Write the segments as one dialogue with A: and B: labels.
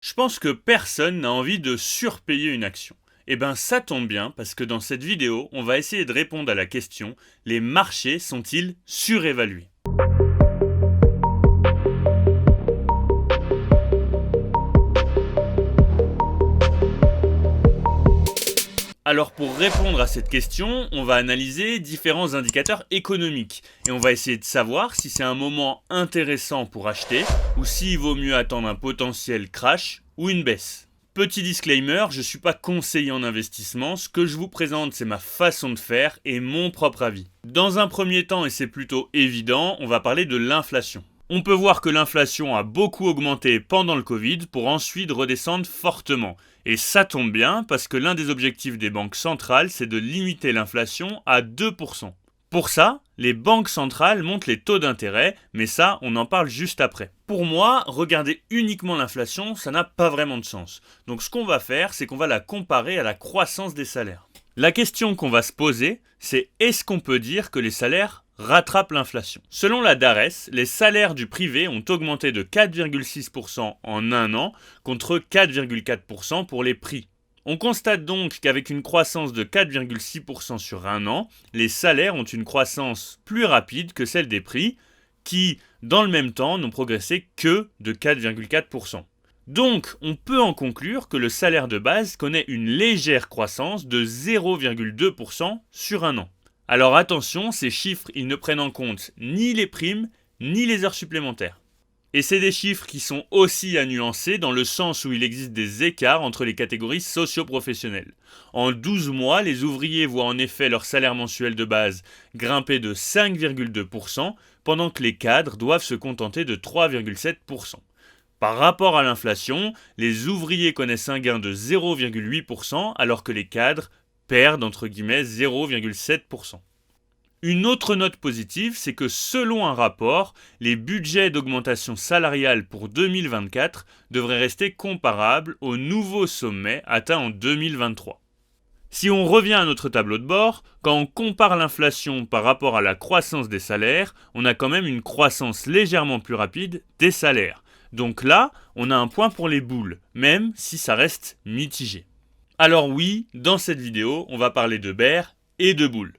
A: Je pense que personne n'a envie de surpayer une action. Eh ben ça tombe bien parce que dans cette vidéo, on va essayer de répondre à la question: les marchés sont-ils surévalués? Alors pour répondre à cette question, on va analyser différents indicateurs économiques et on va essayer de savoir si c'est un moment intéressant pour acheter ou s'il vaut mieux attendre un potentiel crash ou une baisse. Petit disclaimer, je ne suis pas conseiller en investissement, ce que je vous présente c'est ma façon de faire et mon propre avis. Dans un premier temps, et c'est plutôt évident, on va parler de l'inflation. On peut voir que l'inflation a beaucoup augmenté pendant le Covid pour ensuite redescendre fortement. Et ça tombe bien parce que l'un des objectifs des banques centrales, c'est de limiter l'inflation à 2%. Pour ça, les banques centrales montent les taux d'intérêt, mais ça, on en parle juste après. Pour moi, regarder uniquement l'inflation, ça n'a pas vraiment de sens. Donc ce qu'on va faire, c'est qu'on va la comparer à la croissance des salaires. La question qu'on va se poser, c'est est-ce qu'on peut dire que les salaires rattrapent l'inflation? Selon la DARES, les salaires du privé ont augmenté de 4,6% en un an contre 4,4% pour les prix. On constate donc qu'avec une croissance de 4,6% sur un an, les salaires ont une croissance plus rapide que celle des prix, qui, dans le même temps, n'ont progressé que de 4,4%. Donc, on peut en conclure que le salaire de base connaît une légère croissance de 0,2% sur un an. Alors attention, ces chiffres, ils ne prennent en compte ni les primes, ni les heures supplémentaires. Et c'est des chiffres qui sont aussi à nuancer dans le sens où il existe des écarts entre les catégories socio-professionnelles. En 12 mois, les ouvriers voient en effet leur salaire mensuel de base grimper de 5,2%, pendant que les cadres doivent se contenter de 3,7%. Par rapport à l'inflation, les ouvriers connaissent un gain de 0,8% alors que les cadres perdent entre guillemets 0,7%. Une autre note positive, c'est que selon un rapport, les budgets d'augmentation salariale pour 2024 devraient rester comparables au nouveau sommet atteint en 2023. Si on revient à notre tableau de bord, quand on compare l'inflation par rapport à la croissance des salaires, on a quand même une croissance légèrement plus rapide des salaires. Donc là, on a un point pour les boules, même si ça reste mitigé. Alors oui, dans cette vidéo, on va parler de bears et de boules.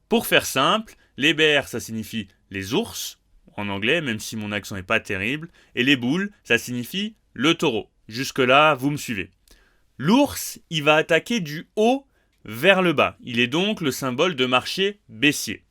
A: Pour faire simple, les bears, ça signifie les ours, en anglais, même si mon accent n'est pas terrible, et les boules, ça signifie le taureau. Jusque-là, vous me suivez. L'ours, il va attaquer du haut vers le bas. Il est donc le symbole de marché baissier.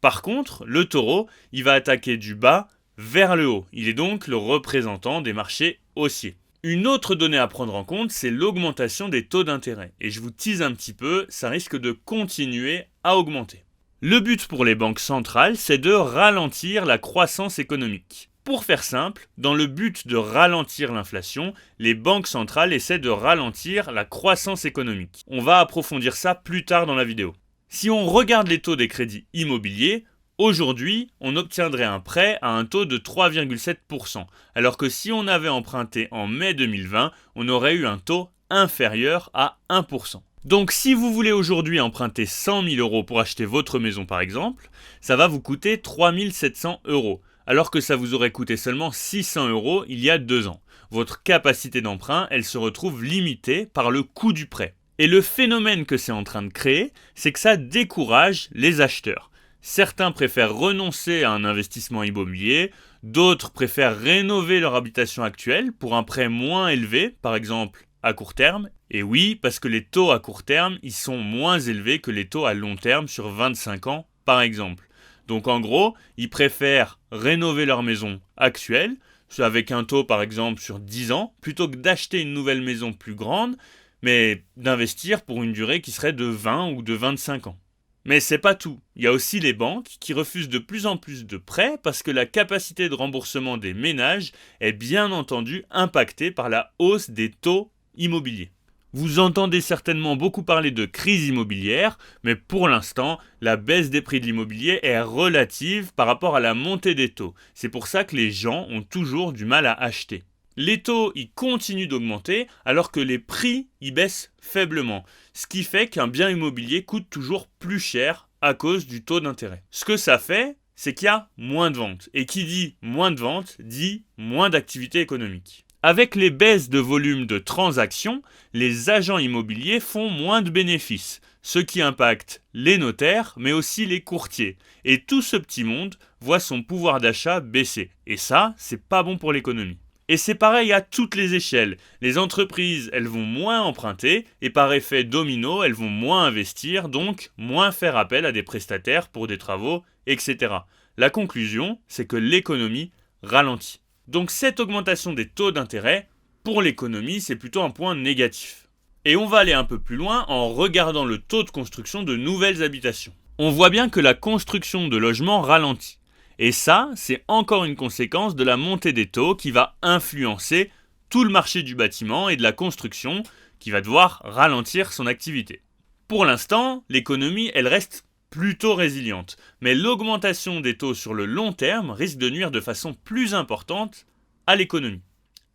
A: Par contre, le taureau, il va attaquer du bas vers le haut. Il est donc le représentant des marchés haussiers. Une autre donnée à prendre en compte, c'est l'augmentation des taux d'intérêt. Et je vous tease un petit peu, ça risque de continuer à augmenter. Le but pour les banques centrales, c'est de ralentir la croissance économique. Pour faire simple, dans le but de ralentir l'inflation, les banques centrales essaient de ralentir la croissance économique. On va approfondir ça plus tard dans la vidéo. Si on regarde les taux des crédits immobiliers, aujourd'hui, on obtiendrait un prêt à un taux de 3,7%, alors que si on avait emprunté en mai 2020, on aurait eu un taux inférieur à 1%. Donc si vous voulez aujourd'hui emprunter 100 000 euros pour acheter votre maison par exemple, ça va vous coûter 3 700 euros, alors que ça vous aurait coûté seulement 600 euros il y a 2 ans. Votre capacité d'emprunt, elle se retrouve limitée par le coût du prêt. Et le phénomène que c'est en train de créer, c'est que ça décourage les acheteurs. Certains préfèrent renoncer à un investissement immobilier, d'autres préfèrent rénover leur habitation actuelle pour un prêt moins élevé, par exemple à court terme. Et oui, parce que les taux à court terme, ils sont moins élevés que les taux à long terme sur 25 ans, par exemple. Donc en gros, ils préfèrent rénover leur maison actuelle, avec un taux par exemple sur 10 ans, plutôt que d'acheter une nouvelle maison plus grande, mais d'investir pour une durée qui serait de 20 ou de 25 ans. Mais c'est pas tout. Il y a aussi les banques qui refusent de plus en plus de prêts parce que la capacité de remboursement des ménages est bien entendu impactée par la hausse des taux immobiliers. Vous entendez certainement beaucoup parler de crise immobilière, mais pour l'instant, la baisse des prix de l'immobilier est relative par rapport à la montée des taux. C'est pour ça que les gens ont toujours du mal à acheter. Les taux, ils continuent d'augmenter alors que les prix, ils baissent faiblement. Ce qui fait qu'un bien immobilier coûte toujours plus cher à cause du taux d'intérêt. Ce que ça fait, c'est qu'il y a moins de ventes. Et qui dit moins de ventes, dit moins d'activité économique. Avec les baisses de volume de transactions, les agents immobiliers font moins de bénéfices, ce qui impacte les notaires, mais aussi les courtiers. Et tout ce petit monde voit son pouvoir d'achat baisser. Et ça, c'est pas bon pour l'économie. Et c'est pareil à toutes les échelles. Les entreprises, elles vont moins emprunter, et par effet domino, elles vont moins investir, donc moins faire appel à des prestataires pour des travaux, etc. La conclusion, c'est que l'économie ralentit. Donc cette augmentation des taux d'intérêt, pour l'économie, c'est plutôt un point négatif. Et on va aller un peu plus loin en regardant le taux de construction de nouvelles habitations. On voit bien que la construction de logements ralentit. Et ça, c'est encore une conséquence de la montée des taux qui va influencer tout le marché du bâtiment et de la construction qui va devoir ralentir son activité. Pour l'instant, l'économie, elle reste plutôt résiliente, mais l'augmentation des taux sur le long terme risque de nuire de façon plus importante à l'économie.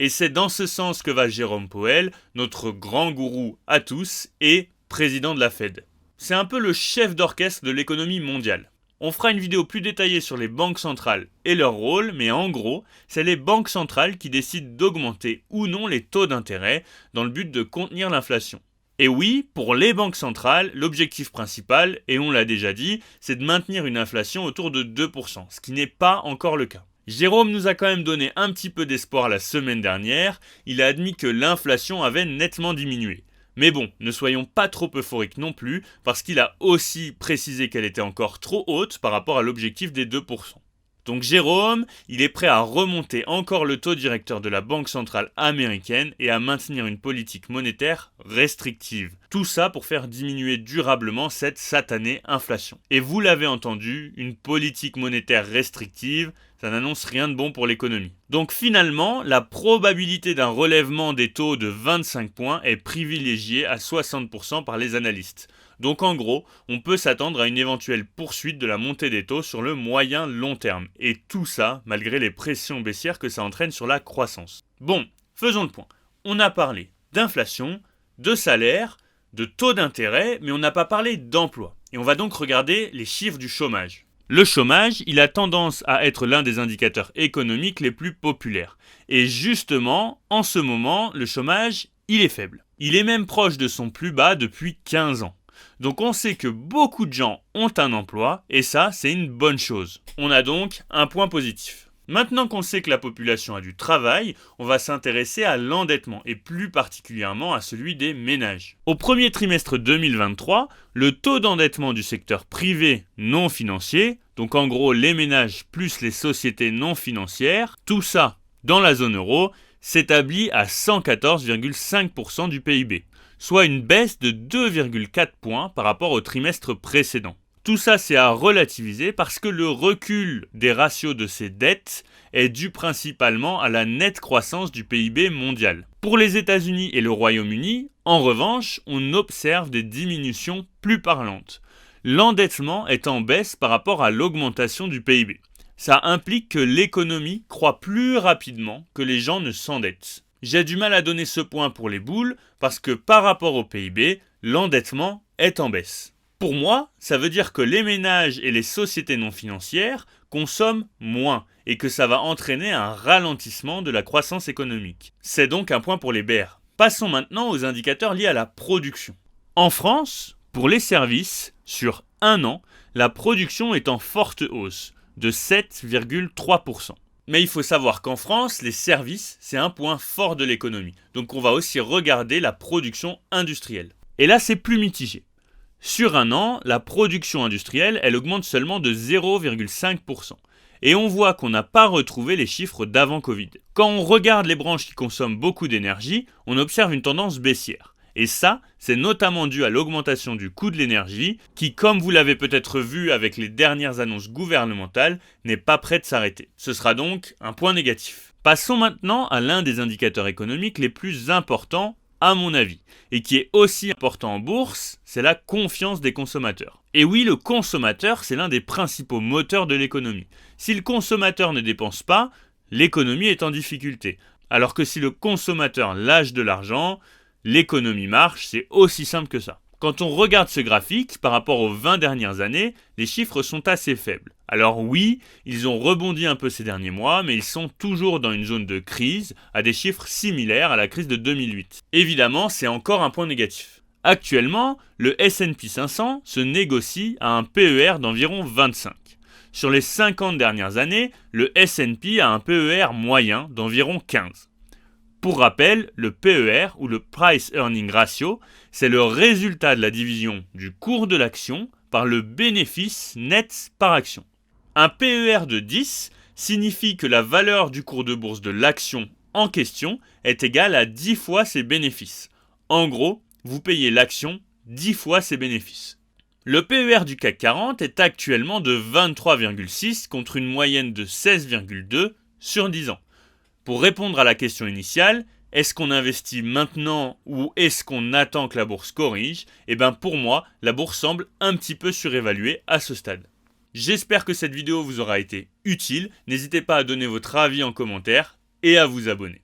A: Et c'est dans ce sens que va Jérôme Powell, notre grand gourou à tous et président de la Fed. C'est un peu le chef d'orchestre de l'économie mondiale. On fera une vidéo plus détaillée sur les banques centrales et leur rôle, mais en gros, c'est les banques centrales qui décident d'augmenter ou non les taux d'intérêt dans le but de contenir l'inflation. Et oui, pour les banques centrales, l'objectif principal, et on l'a déjà dit, c'est de maintenir une inflation autour de 2%, ce qui n'est pas encore le cas. Jérôme nous a quand même donné un petit peu d'espoir la semaine dernière, il a admis que l'inflation avait nettement diminué. Mais bon, ne soyons pas trop euphoriques non plus, parce qu'il a aussi précisé qu'elle était encore trop haute par rapport à l'objectif des 2%. Donc Jérôme, il est prêt à remonter encore le taux directeur de la Banque centrale américaine et à maintenir une politique monétaire restrictive. Tout ça pour faire diminuer durablement cette satanée inflation. Et vous l'avez entendu, une politique monétaire restrictive, ça n'annonce rien de bon pour l'économie. Donc finalement, la probabilité d'un relèvement des taux de 25 points est privilégiée à 60% par les analystes. Donc en gros, on peut s'attendre à une éventuelle poursuite de la montée des taux sur le moyen long terme. Et tout ça, malgré les pressions baissières que ça entraîne sur la croissance. Bon, faisons le point. On a parlé d'inflation, de salaire, de taux d'intérêt, mais on n'a pas parlé d'emploi. Et on va donc regarder les chiffres du chômage. Le chômage, il a tendance à être l'un des indicateurs économiques les plus populaires. Et justement, en ce moment, le chômage, il est faible. Il est même proche de son plus bas depuis 15 ans. Donc on sait que beaucoup de gens ont un emploi, et ça, c'est une bonne chose. On a donc un point positif. Maintenant qu'on sait que la population a du travail, on va s'intéresser à l'endettement, et plus particulièrement à celui des ménages. Au premier trimestre 2023, le taux d'endettement du secteur privé non financier, donc en gros les ménages plus les sociétés non financières, tout ça dans la zone euro, s'établit à 114,5% du PIB. Soit une baisse de 2,4 points par rapport au trimestre précédent. Tout ça, c'est à relativiser parce que le recul des ratios de ces dettes est dû principalement à la nette croissance du PIB mondial. Pour les États-Unis et le Royaume-Uni, en revanche, on observe des diminutions plus parlantes. L'endettement est en baisse par rapport à l'augmentation du PIB. Ça implique que l'économie croît plus rapidement que les gens ne s'endettent. J'ai du mal à donner ce point pour les boules parce que par rapport au PIB, l'endettement est en baisse. Pour moi, ça veut dire que les ménages et les sociétés non financières consomment moins et que ça va entraîner un ralentissement de la croissance économique. C'est donc un point pour les bears. Passons maintenant aux indicateurs liés à la production. En France, pour les services, sur un an, la production est en forte hausse de 7,3%. Mais il faut savoir qu'en France, les services, c'est un point fort de l'économie. Donc on va aussi regarder la production industrielle. Et là, c'est plus mitigé. Sur un an, la production industrielle, elle augmente seulement de 0,5%. Et on voit qu'on n'a pas retrouvé les chiffres d'avant Covid. Quand on regarde les branches qui consomment beaucoup d'énergie, on observe une tendance baissière. Et ça, c'est notamment dû à l'augmentation du coût de l'énergie qui, comme vous l'avez peut-être vu avec les dernières annonces gouvernementales, n'est pas prêt de s'arrêter. Ce sera donc un point négatif. Passons maintenant à l'un des indicateurs économiques les plus importants, à mon avis, et qui est aussi important en bourse, c'est la confiance des consommateurs. Et oui, le consommateur, c'est l'un des principaux moteurs de l'économie. Si le consommateur ne dépense pas, l'économie est en difficulté. Alors que si le consommateur lâche de l'argent, l'économie marche, c'est aussi simple que ça. Quand on regarde ce graphique, par rapport aux 20 dernières années, les chiffres sont assez faibles. Alors oui, ils ont rebondi un peu ces derniers mois, mais ils sont toujours dans une zone de crise, à des chiffres similaires à la crise de 2008. Évidemment, c'est encore un point négatif. Actuellement, le S&P 500 se négocie à un PER d'environ 25. Sur les 50 dernières années, le S&P a un PER moyen d'environ 15. Pour rappel, le PER ou le Price Earning Ratio, c'est le résultat de la division du cours de l'action par le bénéfice net par action. Un PER de 10 signifie que la valeur du cours de bourse de l'action en question est égale à 10 fois ses bénéfices. En gros, vous payez l'action 10 fois ses bénéfices. Le PER du CAC 40 est actuellement de 23,6 contre une moyenne de 16,2 sur 10 ans. Pour répondre à la question initiale, est-ce qu'on investit maintenant ou est-ce qu'on attend que la bourse corrige ? Pour moi, la bourse semble un petit peu surévaluée à ce stade. J'espère que cette vidéo vous aura été utile. N'hésitez pas à donner votre avis en commentaire et à vous abonner.